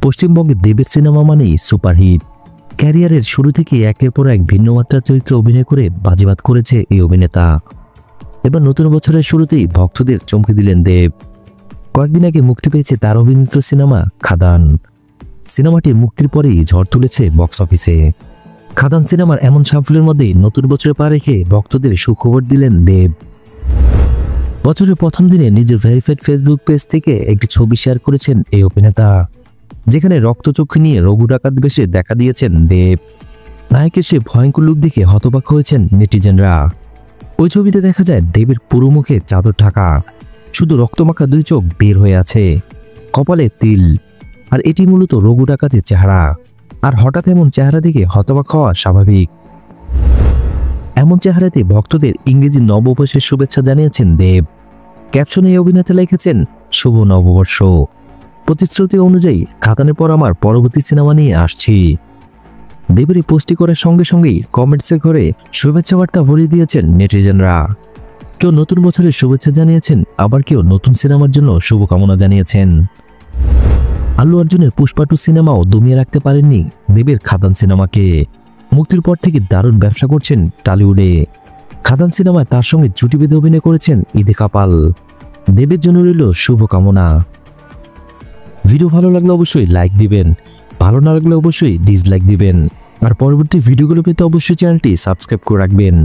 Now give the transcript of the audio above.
পশ্চিমবঙ্গের দেবের সিনেমা মানেই সুপারহিট। ক্যারিয়ারের শুরু থেকে একের পর এক ভিন্ন মাত্রার চরিত্রে অভিনয় করে বাজিমাত করেছে এই অভিনেতা। এবার নতুন বছরের শুরুতেই ভক্তদের চমকে দিলেন দেব। কয়েকদিন আগে মুক্তি পেয়েছে তার অভিনীত সিনেমা খাদান। সিনেমাটি মুক্তির পরেই ঝড় তুলেছে বক্স অফিসে। খাদান সিনেমার এমন সাফল্যের মধ্যে নতুন বছরে পা রেখে ভক্তদের সুখবর দিলেন দেব। বছরের প্রথম দিনে নিজের ভেরিফাইড ফেসবুক পেজ থেকে একটি ছবি শেয়ার করেছেন এই অভিনেতা, যেখানে রক্তচক্ষু নিয়ে রঘু ডাকাত বেশে দেখা দিয়েছেন দেব। নায়কের সে ভয়ঙ্কর লুক দেখে হতবাক হয়েছেন নেটিজেনরা। ওই ছবিতে দেখা যায় দেবের পুরো মুখে চাদর ঢাকা, শুধু রক্তমাখা দুই চোখ বের হয়ে আছে, কপালে তিল। আর এটি মূলত রঘু ডাকাতের চেহারা। আর হঠাৎ এমন চেহারা দেখে হতবাক হওয়া স্বাভাবিক। এমন চেহারাতে ভক্তদের ইংরেজি নববর্ষের শুভেচ্ছা জানিয়েছেন দেব। ক্যাপশনে এই অভিনেতা লিখেছেন, শুভ নববর্ষ। প্রতিশ্রুতি অনুযায়ী খাদানের পর আমার পরবর্তী সিনেমা নিয়ে আসছি। দেবের এই পোস্টটি করার সঙ্গে সঙ্গেই কমেন্টসের ঘরে শুভেচ্ছা বার্তা ভরিয়ে দিয়েছেন নেটিজেনরা। কেউ নতুন বছরের শুভেচ্ছা জানিয়েছেন, আবার কেউ নতুন সিনেমার জন্য শুভকামনা জানিয়েছেন। আল্লু অর্জুনের পুষ্পা 2 সিনেমাও দমিয়ে রাখতে পারেননি দেবের খাদান সিনেমাকে। মুক্তির পর থেকে দারুণ ব্যবসা করছেন টলিউডে। খাদান সিনেমায় তার সঙ্গে জুটি বেঁধে অভিনয় করেছেন ইদিকা পাল। দেবের জন্য রইল শুভকামনা। ভিডিও ভালো লাগলে অবশ্যই লাইক দিবেন, ভালো না লাগলে অবশ্যই ডিসলাইক দিবেন। আর পরবর্তী ভিডিওগুলো পেতে অবশ্যই চ্যানেলটি সাবস্ক্রাইব করে রাখবেন।